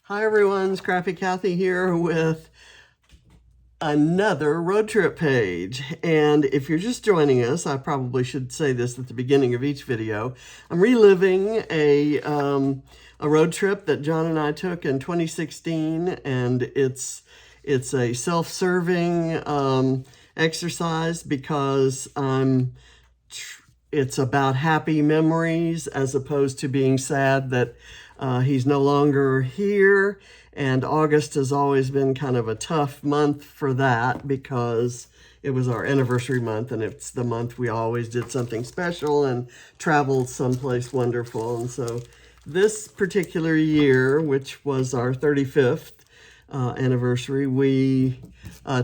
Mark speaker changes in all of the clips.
Speaker 1: Hi everyone, Scrappy Kathy here with another road trip page. And if you're just joining us, I probably should say this at the beginning of each video. I'm reliving a road trip that John and I took in 2016, and it's a self-serving exercise because it's about happy memories as opposed to being sad that he's no longer here. And August has always been kind of a tough month for that because it was our anniversary month, and it's the month we always did something special and traveled someplace wonderful. And so this particular year, which was our 35th anniversary, we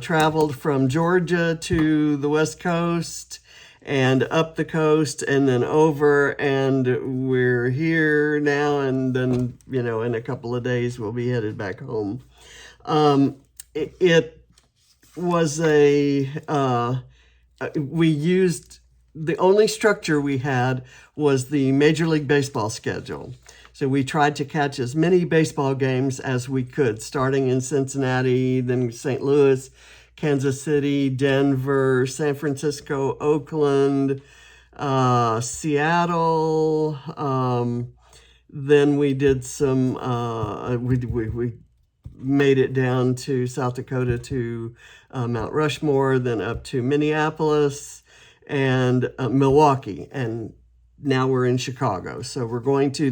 Speaker 1: traveled from Georgia to the West Coast and up the coast and then over, and we're here now, and then, you know, in a couple of days we'll be headed back home. It was we used, the only structure we had was the Major League Baseball schedule. So we tried to catch as many baseball games as we could, starting in Cincinnati, then St. Louis, Kansas City, Denver, San Francisco, Oakland, Seattle. Then we did some, we made it down to South Dakota to Mount Rushmore, then up to Minneapolis and Milwaukee, and now we're in Chicago. So we're going to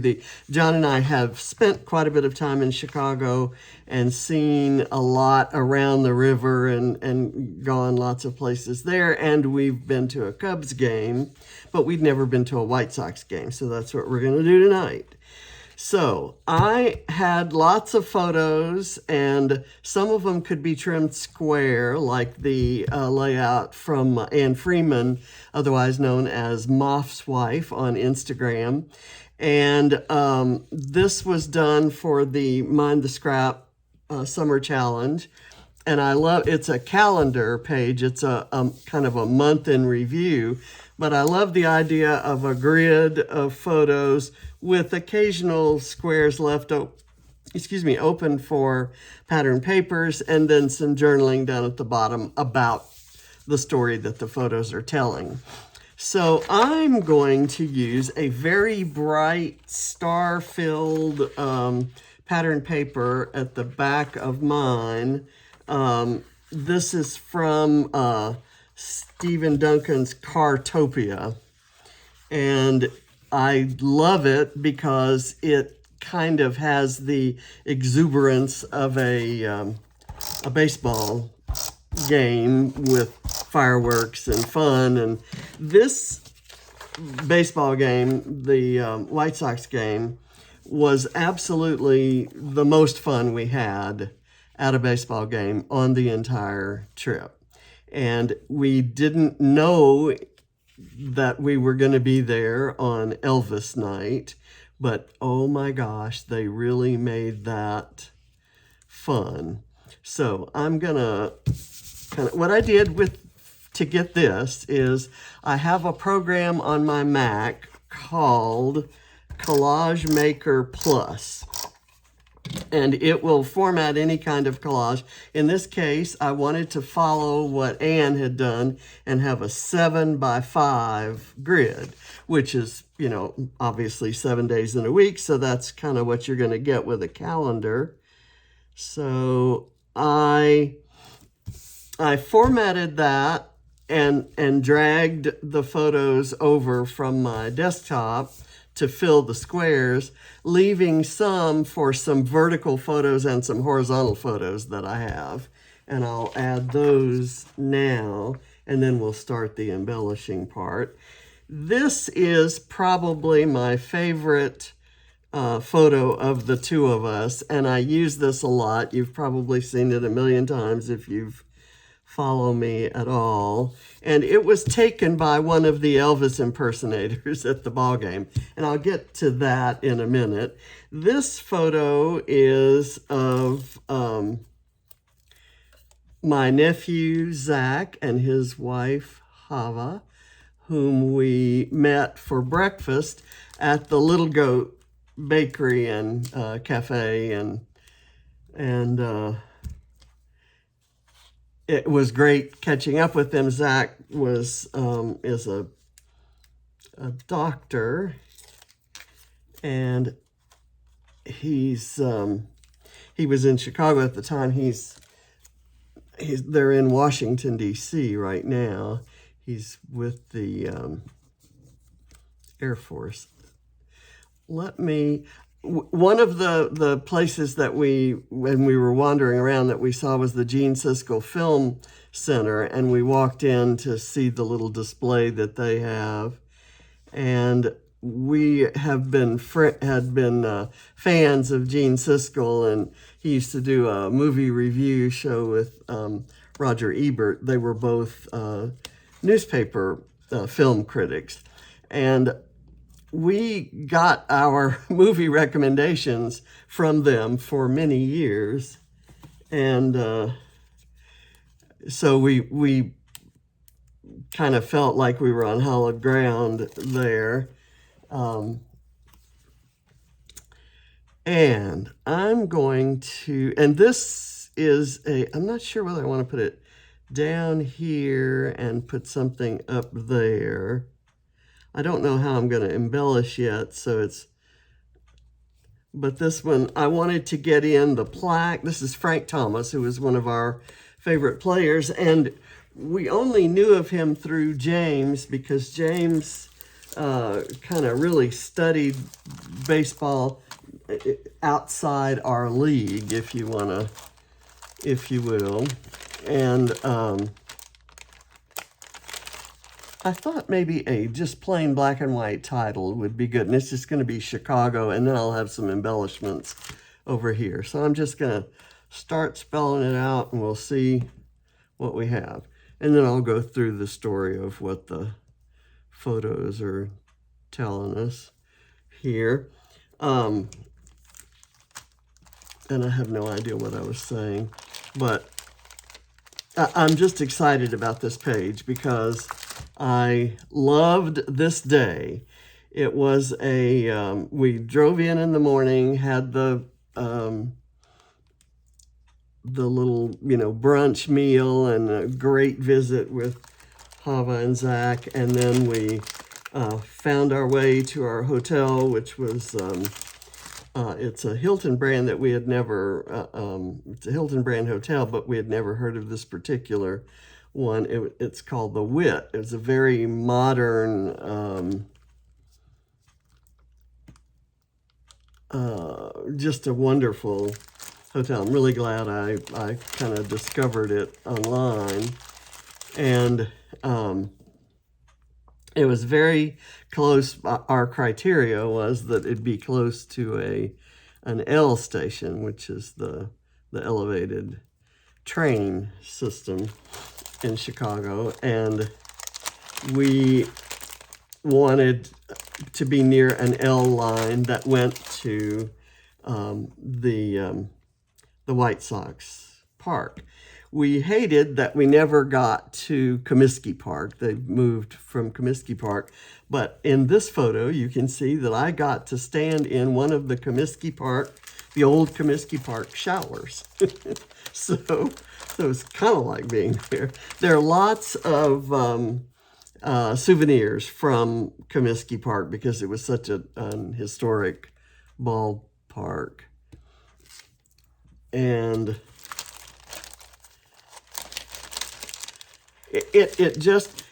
Speaker 1: John and I have spent quite a bit of time in Chicago and seen a lot around the river and gone lots of places there. And we've been to a Cubs game, but we'd never been to a White Sox game. So that's what we're going to do tonight. So I had lots of photos, and some of them could be trimmed square, like the layout from Ann Freeman, otherwise known as Moff's Wife on Instagram. And this was done for the Mind the Scrap Summer Challenge. And I love, it's a calendar page. It's a kind of a month in review, but I love the idea of a grid of photos with occasional squares left open for pattern papers, and then some journaling down at the bottom about the story that the photos are telling. So I'm going to use a very bright star-filled pattern paper at the back of mine. This is from Stephen Duncan's Cartopia, and I love it because it kind of has the exuberance of a baseball game with fireworks and fun. And this baseball game, the White Sox game, was absolutely the most fun we had at a baseball game on the entire trip. And we didn't know that we were going to be there on ELVIS night, but oh my gosh, they really made that fun. So I'm gonna what I did to get this is I have a program on my Mac called Collage Maker Plus, and it will format any kind of collage. In this case, I wanted to follow what Anne had done and have a 7x5 grid, which is, you know, obviously 7 days in a week. So that's kind of what you're going to get with a calendar. So I formatted that and dragged the photos over from my desktop to fill the squares, leaving some for some vertical photos and some horizontal photos that I have. And I'll add those now, and then we'll start the embellishing part. This is probably my favorite photo of the two of us, and I use this a lot. You've probably seen it a million times if you've follow me at all. And it was taken by one of the Elvis impersonators at the ball game, and I'll get to that in a minute. This photo is of my nephew Zach and his wife Hava, whom we met for breakfast at the Little Goat Bakery and Cafe, and And it was great catching up with them. Zach is a doctor, and he was in Chicago at the time. They're in Washington, D.C. right now. He's with the Air Force. One of the places that when we were wandering around, that we saw was the Gene Siskel Film Center, and we walked in to see the little display that they have. And we had been fans of Gene Siskel, and he used to do a movie review show with Roger Ebert. They were both newspaper film critics, and we got our movie recommendations from them for many years. And so we kind of felt like we were on hallowed ground there. And I'm going to, and this is I'm not sure whether I want to put it down here and put something up there. I don't know how I'm going to embellish yet, but this one, I wanted to get in the plaque. This is Frank Thomas, who was one of our favorite players, and we only knew of him through James, because James kind of really studied baseball outside our league, if you will. And I thought maybe a just plain black and white title would be good. And it's just going to be Chicago, and then I'll have some embellishments over here. So I'm just going to start spelling it out, and we'll see what we have. And then I'll go through the story of what the photos are telling us here. And I have no idea what I was saying, but I'm just excited about this page because I loved this day. It was we drove in the morning, had the little, brunch meal and a great visit with Hava and Zach. And then we found our way to our hotel, which was, it's a Hilton brand that we had never, it's a Hilton brand hotel, but we had never heard of this particular one. It's called the Wit. It's a very modern, just a wonderful hotel. I'm really glad I kind of discovered it online. And it was very close. Our criteria was that it'd be close to an L station, which is the elevated train system in Chicago. And we wanted to be near an L line that went to the White Sox park. We hated that we never got to Comiskey Park. They moved from Comiskey Park. But in this photo, you can see that I got to stand in one of the the old Comiskey Park showers. So it's kind of like being there. There are lots of souvenirs from Comiskey Park because it was such an historic ballpark. And it just,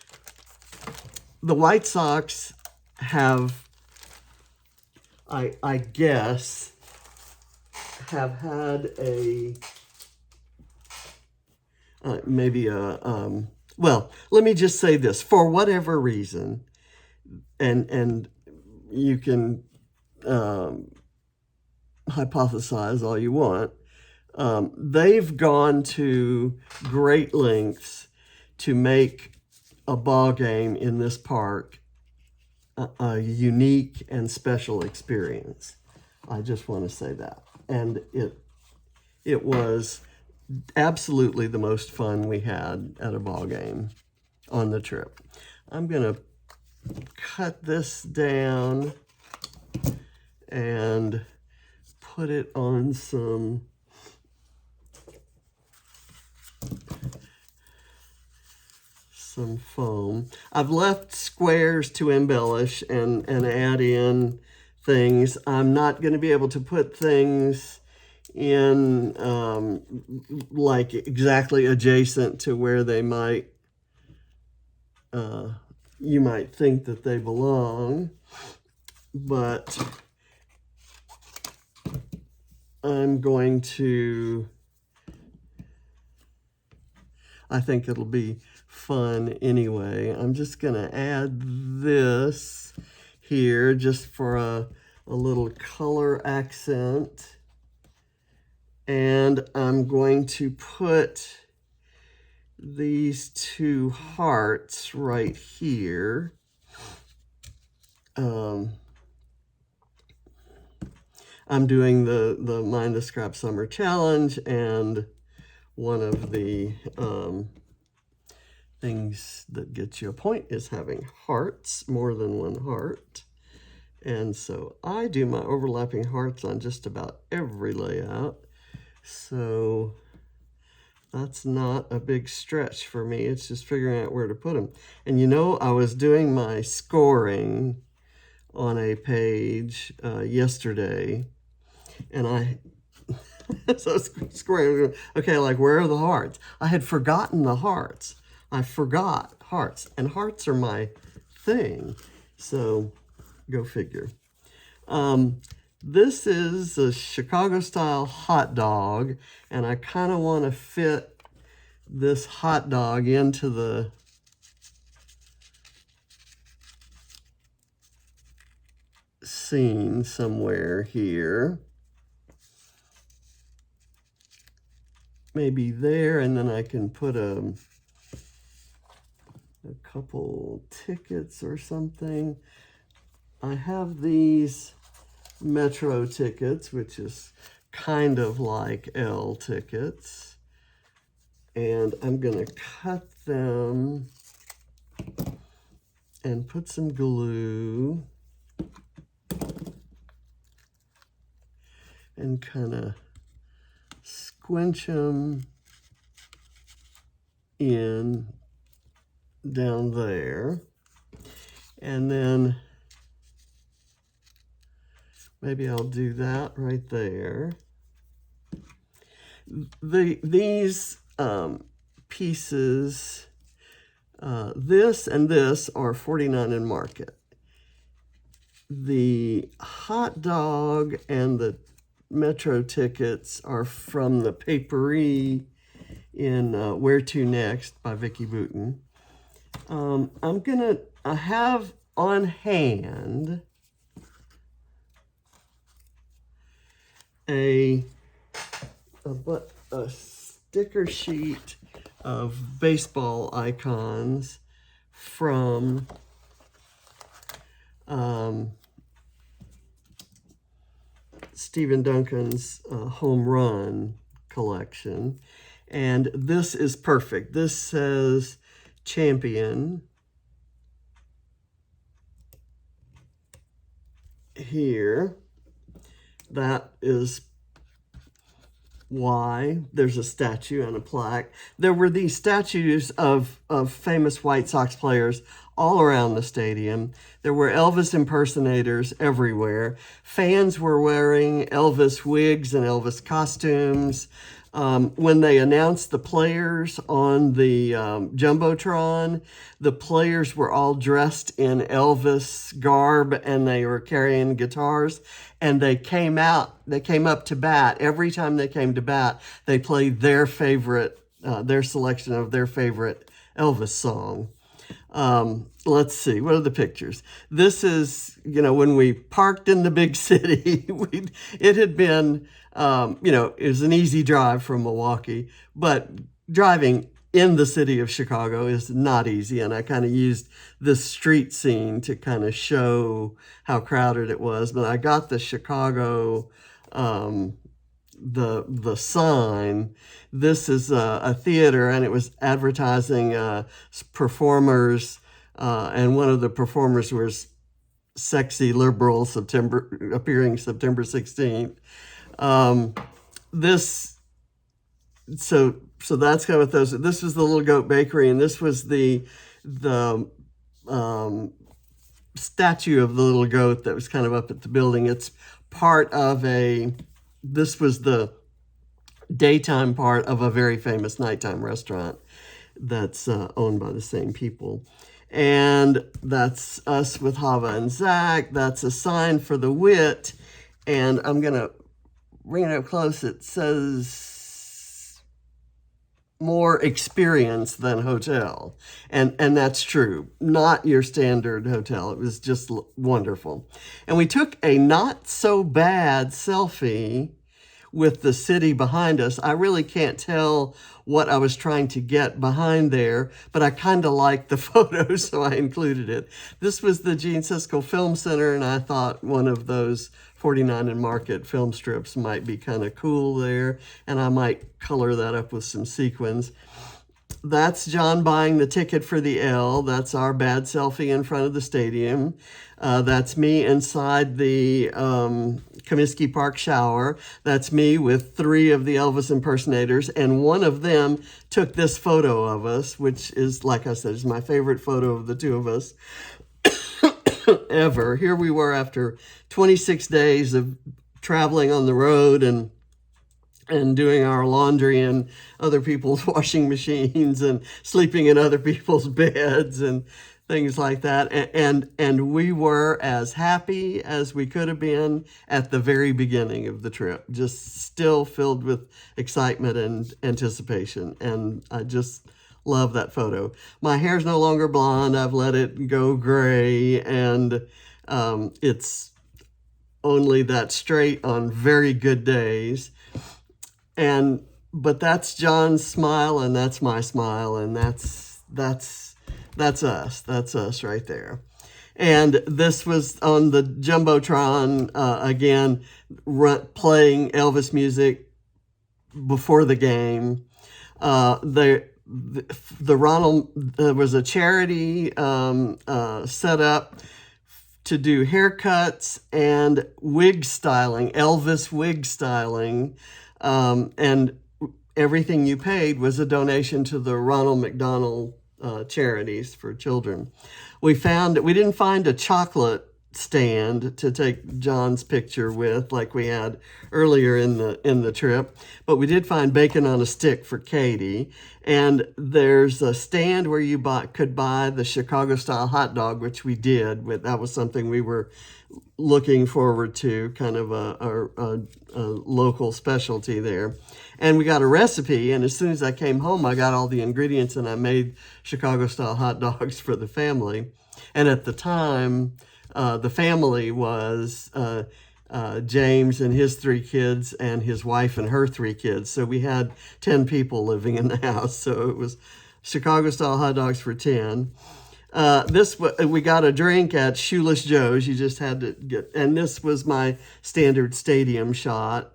Speaker 1: the White Sox have, I guess, have had well, let me just say this, for whatever reason, and you can hypothesize all you want, they've gone to great lengths to make a ball game in this park a unique and special experience. I just want to say that. And it was absolutely the most fun we had at a ball game on the trip. I'm going to cut this down and put it on some some foam. I've left squares to embellish and add in things. I'm not going to be able to put things in like exactly adjacent to where they might, you might think that they belong, but I'm going to, I think it'll be fun anyway. I'm just going to add this here just for a little color accent. And I'm going to put these two hearts right here. I'm doing the Mind the Scrap Summer Challenge, and one of the things that gets you a point is having hearts, more than one heart. And so I do my overlapping hearts on just about every layout. So that's not a big stretch for me. It's just figuring out where to put them. And you know, I was doing my scoring on a page yesterday, and I so scoring, okay, like where are the hearts? I had forgotten the hearts. I forgot hearts, and hearts are my thing. So go figure. This is a Chicago-style hot dog, and I kind of want to fit this hot dog into the scene somewhere here. Maybe there, and then I can put a couple tickets or something. I have these Metro tickets, which is kind of like L tickets, and I'm gonna cut them and put some glue and kind of squinch them in down there, and then maybe I'll do that right there. These pieces, this and this are $49 in Market. The hot dog and the Metro tickets are from the papery in Where To Next by Vicki Boutin. I have on hand a sticker sheet of baseball icons from Stephen Duncan's home run collection, and this is perfect. This says champion here. That is why there's a statue and a plaque. There were these statues of famous White Sox players all around the stadium. There were Elvis impersonators everywhere. Fans were wearing Elvis wigs and Elvis costumes. When they announced the players on the Jumbotron, the players were all dressed in Elvis garb, and they were carrying guitars, and they came up to bat. Every time they came to bat, they played their favorite, their selection of their favorite Elvis song. Let's see, what are the pictures? This is, you know, when we parked in the big city, it had been, you know, it was an easy drive from Milwaukee, but driving in the city of Chicago is not easy. And I kind of used this street scene to kind of show how crowded it was. But I got the Chicago, the sign. This is a theater, and it was advertising performers, and one of the performers was sexy liberal appearing September 16th. So so that's kind of what those, this was the Little Goat Bakery, and this was the statue of the little goat that was kind of up at the building. It's part of this was the daytime part of a very famous nighttime restaurant that's owned by the same people. And that's us with Hava and Zach. That's a sign for the WIT. And I'm going to bring it up close. It says more experience than hotel. And that's true. Not your standard hotel. It was just wonderful. And we took a not so bad selfie with the city behind us. I really can't tell what I was trying to get behind there, but I kind of liked the photo, so I included it. This was the Gene Siskel Film Center, and I thought one of those 49 and Market film strips might be kind of cool there, and I might color that up with some sequins. That's John buying the ticket for the L. That's our bad selfie in front of the stadium. That's me inside the Comiskey Park shower. That's me with 3 of the Elvis impersonators, and one of them took this photo of us, which is, like I said, is my favorite photo of the 2 of us ever. Here we were after 26 days of traveling on the road and doing our laundry in other people's washing machines and sleeping in other people's beds and things like that. And we were as happy as we could have been at the very beginning of the trip, just still filled with excitement and anticipation. And I just love that photo. My hair's no longer blonde. I've let it go gray, and it's only that straight on very good days. But that's John's smile, and that's my smile, and that's us. That's us right there. And this was on the Jumbotron, again, playing Elvis music before the game. The Ronald, there was a charity set up to do haircuts and wig styling, Elvis wig styling. And everything you paid was a donation to the Ronald McDonald charities for children. We didn't find a chocolate stand to take John's picture with like we had earlier in the trip, but we did find bacon on a stick for Katie. And there's a stand where you could buy the Chicago style hot dog, which we did. That was something we were looking forward to, kind of a local specialty there. And we got a recipe, and as soon as I came home, I got all the ingredients, and I made Chicago-style hot dogs for the family. And at the time, the family was James and his 3 kids and his wife and her 3 kids. So we had 10 people living in the house. So it was Chicago-style hot dogs for 10. We got a drink at Shoeless Joe's. You just had to get, and this was my standard stadium shot.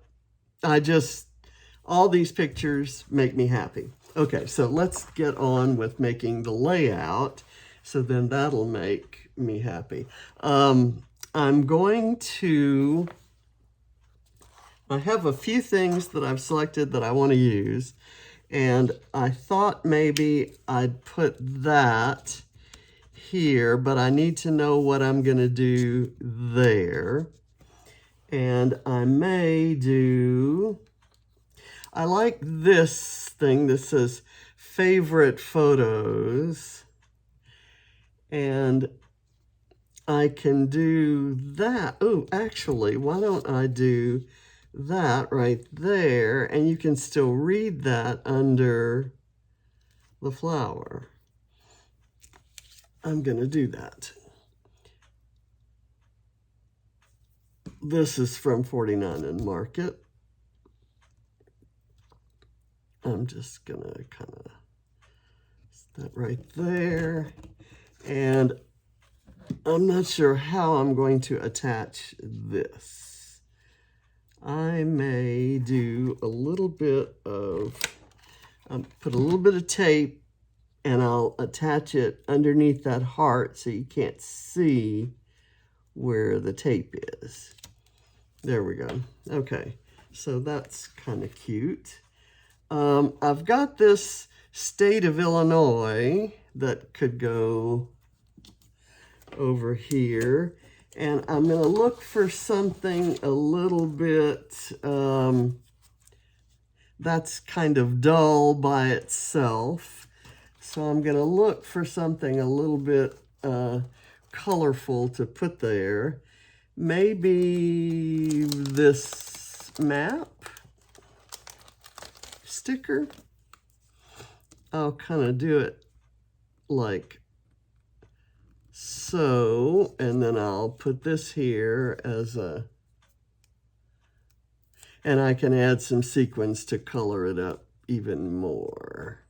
Speaker 1: All these pictures make me happy. Okay, so let's get on with making the layout. So then that'll make me happy. I have a few things that I've selected that I want to use. And I thought maybe I'd put that here, but I need to know what I'm going to do there. And I like this thing that says favorite photos, and I can do that. Oh, actually, why don't I do that right there, and you can still read that under the flower. I'm going to do that. This is from 49 and Market. I'm just going to kind of set that right there. And I'm not sure how I'm going to attach this. I may do a little bit of, put a little bit of tape, and I'll attach it underneath that heart so you can't see where the tape is. There we go. Okay, so that's kind of cute. I've got this State of Illinois that could go over here. And I'm going to look for something a little bit, that's kind of dull by itself. So I'm going to look for something a little bit colorful to put there. Maybe this map sticker. I'll kind of do it like so, and then I'll put this here as a, and I can add some sequins to color it up even more.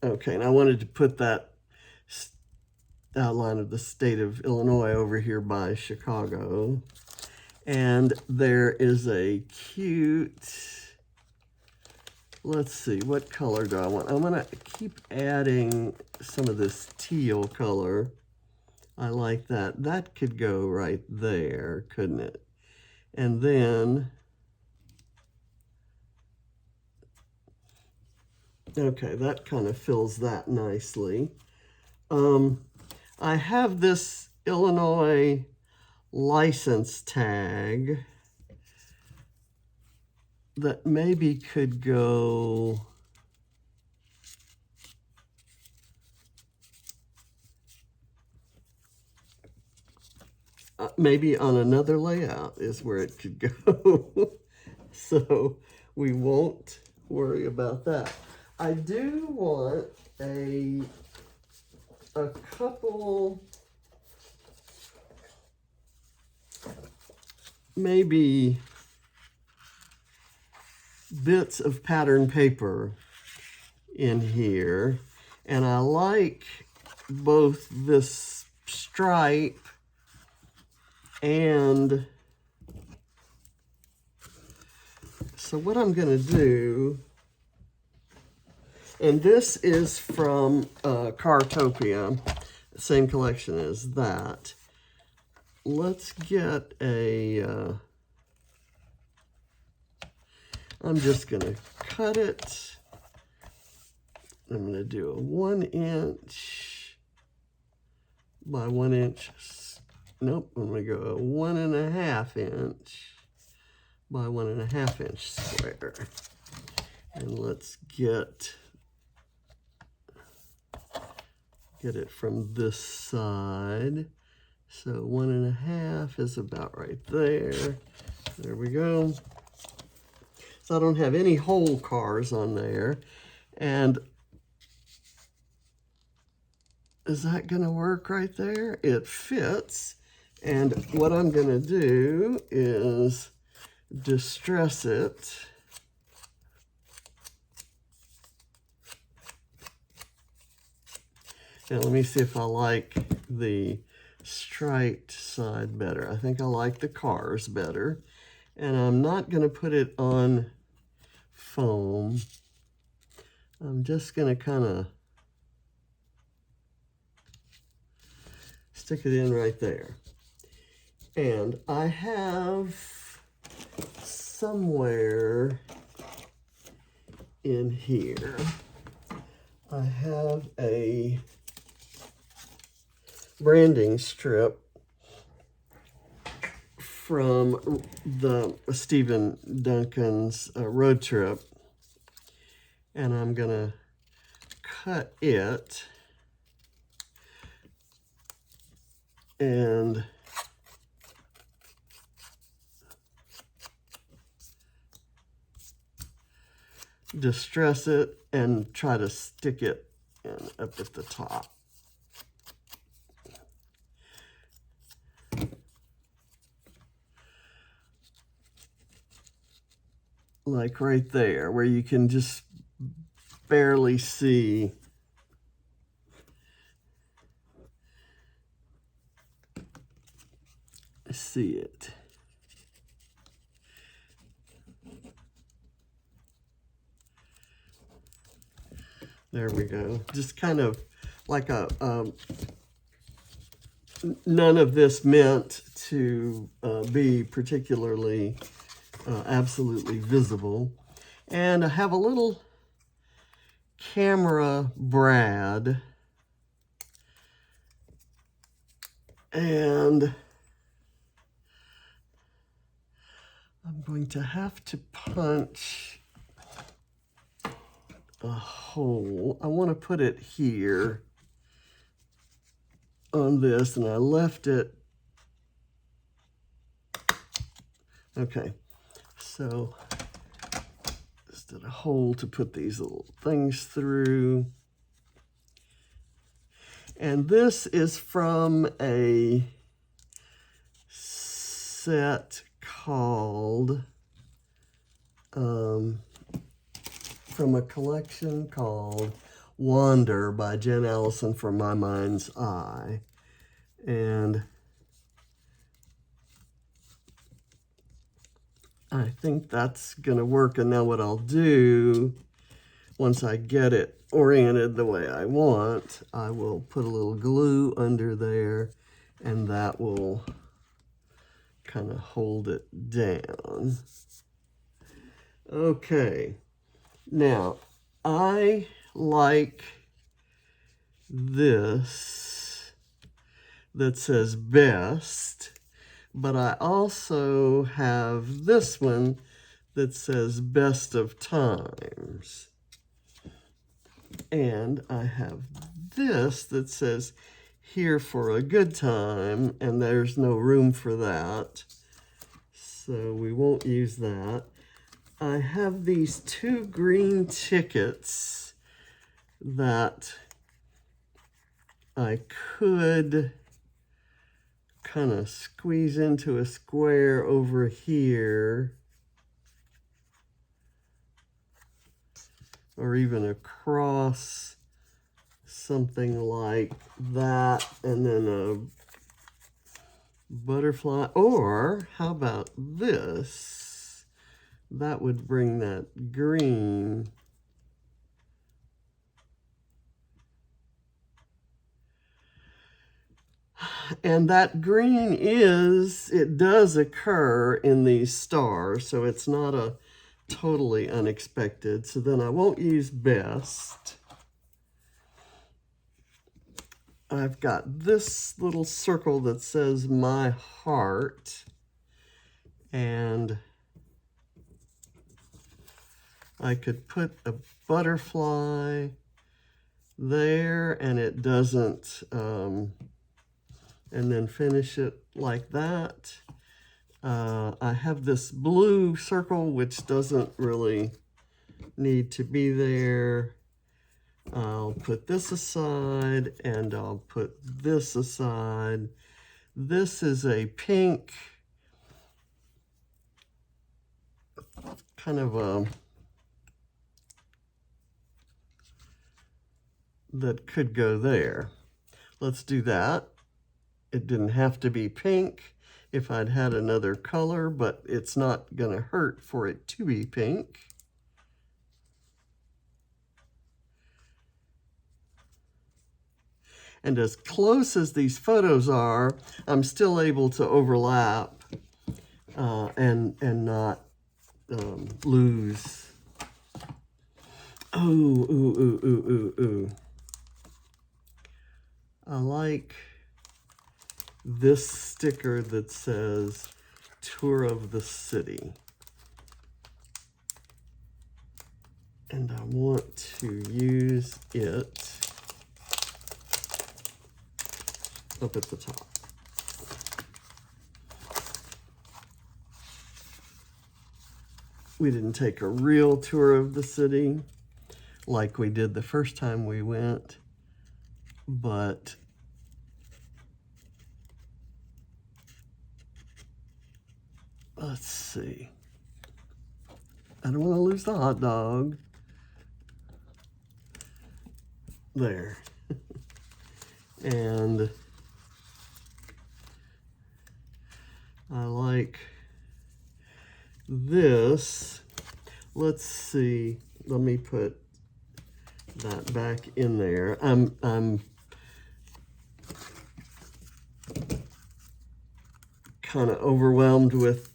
Speaker 1: Okay, and I wanted to put that outline of the state of Illinois over here by Chicago. And there is a cute, let's see, what color do I want? I'm gonna keep adding some of this teal color. I like that. That could go right there, couldn't it? And then, okay, that kind of fills that nicely. I have this Illinois license tag that maybe could go maybe on another layout is where it could go. So we won't worry about that. I do want a couple, maybe bits of pattern paper in here. And I like both this stripe and so what I'm going to do, and this is from Cartopia, same collection as that. Let's get a, I'm just going to cut it. I'm going to do a 1 inch by 1 inch. Nope, I'm going to go a 1.5 inch by 1.5 inch square. And let's get it from this side. So 1.5 is about right there. There we go. So I don't have any whole cars on there. And is that going to work right there? It fits. And what I'm going to do is distress it. Now let me see if I like the striped side better. I think I like the cars better. And I'm not going to put it on foam. I'm just going to kind of stick it in right there. And I have somewhere in here, I have a branding strip from the Stephen Duncan's road trip. And I'm gonna cut it and distress it and try to stick it in up at the top. Like right there, where you can just barely see it. There we go. Just kind of like a, none of this meant to be particularly absolutely visible. And I have a little camera brad, and I'm going to have to punch a hole. I want to put it here on this, and I left it. Okay, so just did a hole to put these little things through. And this is from a set called, from a collection called Wander by Jen Allison from My Mind's Eye. And I think that's gonna work. And now what I'll do, once I get it oriented the way I want, I will put a little glue under there, and that will kind of hold it down. Okay, now I like this that says best, but I also have this one that says best of times. And I have this that says here for a good time, and there's no room for that, so we won't use that. I have these 2 green tickets that I could kind of squeeze into a square over here, or even across something like that, and then a butterfly. Or how about this? That would bring that green and that green it does occur in these stars, so it's not a totally unexpected. So then I won't use best. I've got this little circle that says my heart, and I could put a butterfly there, and it doesn't, and then finish it like that. I have this blue circle, which doesn't really need to be there. I'll put this aside, and I'll put this aside. This is a pink, kind of a, that could go there. Let's do that. It didn't have to be pink if I'd had another color, but it's not gonna hurt for it to be pink. And as close as these photos are, I'm still able to overlap and not lose. Ooh. I like this sticker that says Tour of the City. And I want to use it up at the top. We didn't take a real tour of the city like we did the first time we went, but let's see. I don't want to lose the hot dog. There. And I like this. Let's see. Let me put that back in there. I'm kind of overwhelmed with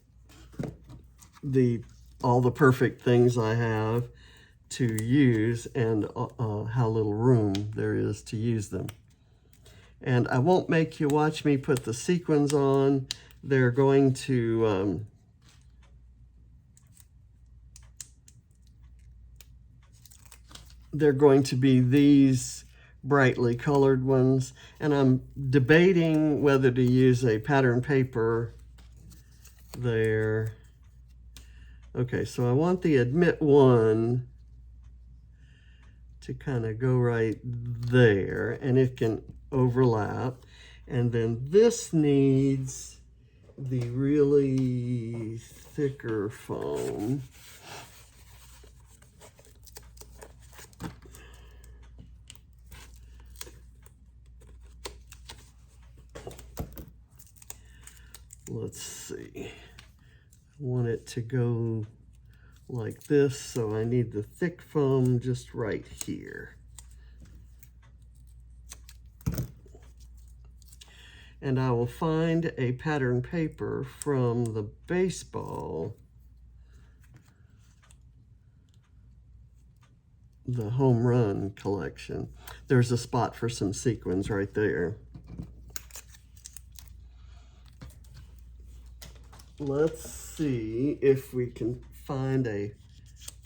Speaker 1: all the perfect things I have to use and how little room there is to use them. And I won't make you watch me put the sequins on. They're going to be these brightly colored ones, and I'm debating whether to use a pattern paper there. Okay, so I want the admit one to kind of go right there, and it can overlap. And then this needs the really thicker foam. Let's see. I want it to go like this, so I need the thick foam just right here. And I will find a pattern paper from the baseball, the home run collection. There's a spot for some sequins right there. Let's see if we can find a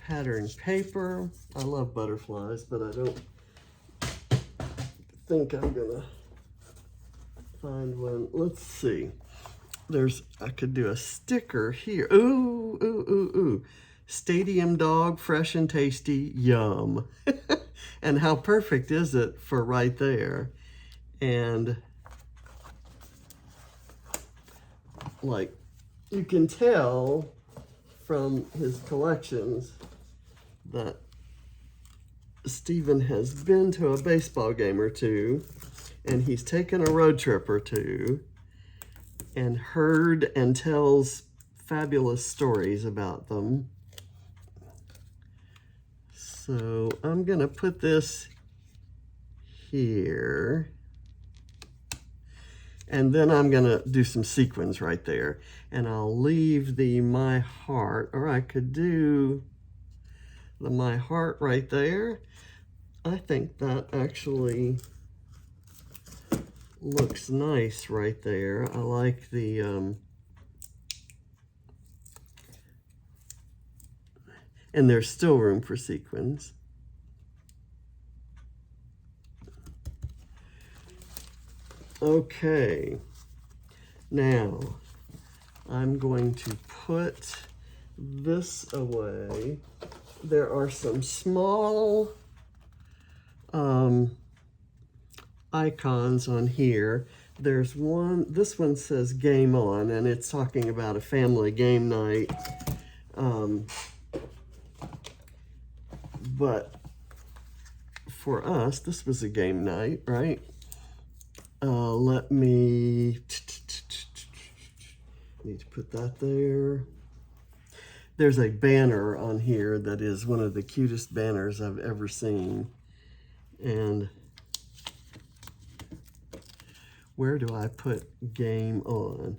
Speaker 1: pattern paper. I love butterflies, but I don't think I'm gonna find one. Let's see. I could do a sticker here. Ooh, ooh, ooh, ooh. Stadium dog, fresh and tasty, yum. And how perfect is it for right there? And like, you can tell from his collections that Stephen has been to a baseball game or two, and he's taken a road trip or two, and heard and tells fabulous stories about them. So I'm gonna put this here. And then I'm gonna do some sequins right there. And I'll leave the My Heart, or I could do the My Heart right there. I think that actually looks nice right there. I like the, and there's still room for sequins. Okay, now I'm going to put this away. There are some small icons on here. There's one, this one says Game On, and it's talking about a family game night. But for us, this was a game night, right? Let me, need to put that there. There's a banner on here that is one of the cutest banners I've ever seen. And where do I put Game On?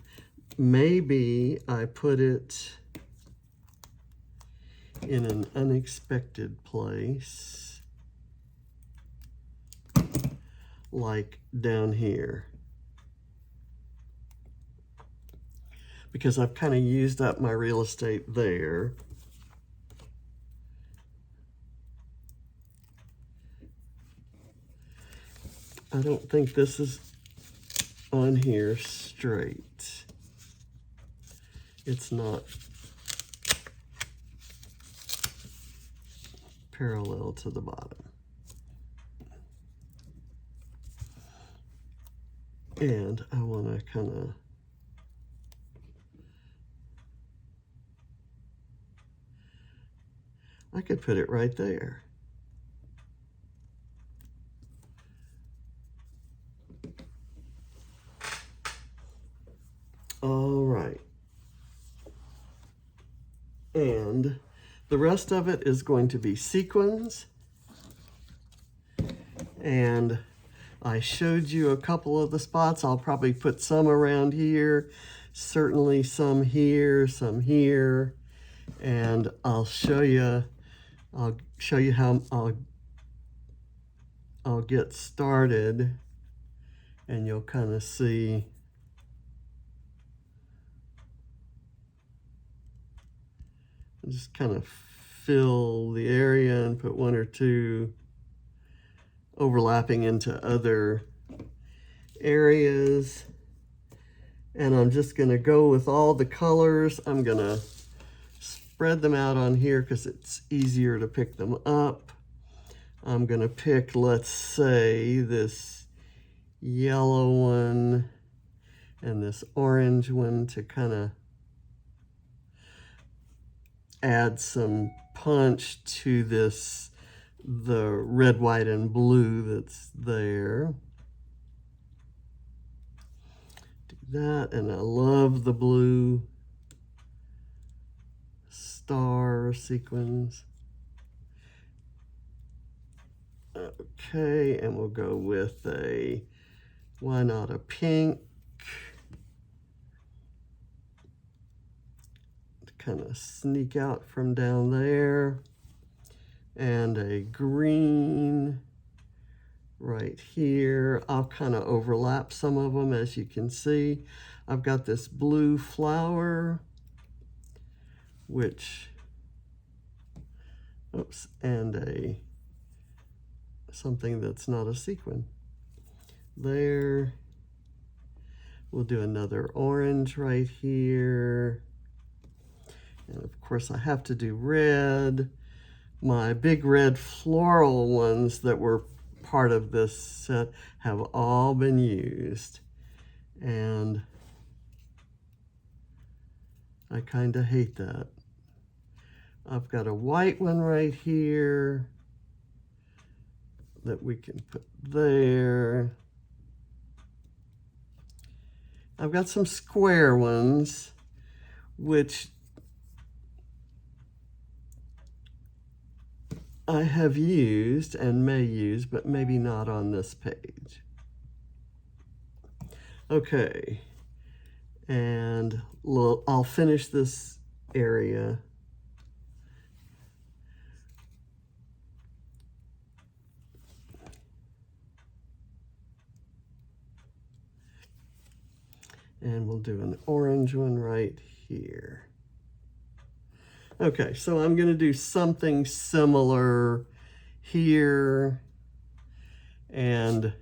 Speaker 1: Maybe I put it in an unexpected place. Like down here, because I've kind of used up my real estate there. I don't think this is on here straight. It's not parallel to the bottom. And I want to kind of, I could put it right there. All right. And the rest of it is going to be sequins. And I showed you a couple of the spots. I'll probably put some around here, certainly some here, And I'll show you how I'll get started, and you'll kind of see. Just kind of fill the area and put one or two overlapping into other areas. And I'm just going to go with all the colors. I'm going to spread them out on here because it's easier to pick them up. I'm going to pick, let's say, this yellow one and this orange one to kind of add some punch to the red, white, and blue that's there. Do that, and I love the blue star sequins. Okay, and we'll go with why not a pink? Kind of sneak out from down there, and a green right here. I'll kind of overlap some of them, as you can see. I've got this blue flower, which, oops, and something that's not a sequin there. We'll do another orange right here. And of course I have to do red. My big red floral ones that were part of this set have all been used. And I kind of hate that. I've got a white one right here that we can put there. I've got some square ones, which I have used and may use, but maybe not on this page. Okay, and I'll finish this area. And we'll do an orange one right here. Okay, so I'm going to do something similar here, and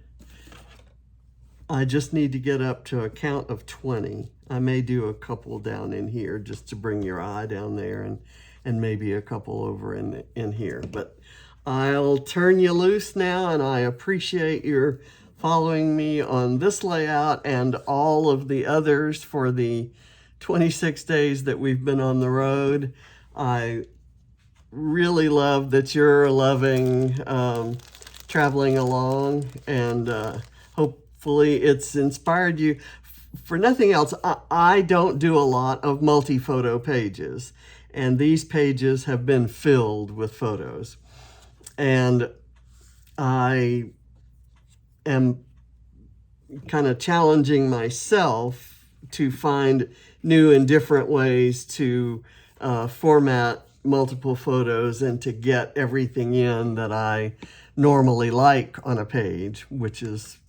Speaker 1: I just need to get up to a count of 20. I may do a couple down in here just to bring your eye down there, and maybe a couple over in here. But I'll turn you loose now, and I appreciate your following me on this layout and all of the others for the 26 days that we've been on the road. I really love that you're loving traveling along, and hopefully it's inspired you. For nothing else, I don't do a lot of multi-photo pages, and these pages have been filled with photos. And I am kind of challenging myself to find new and different ways to format multiple photos and to get everything in that I normally like on a page, which is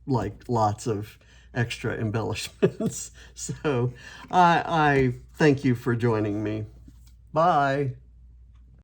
Speaker 1: like lots of extra embellishments. So I thank you for joining me. Bye.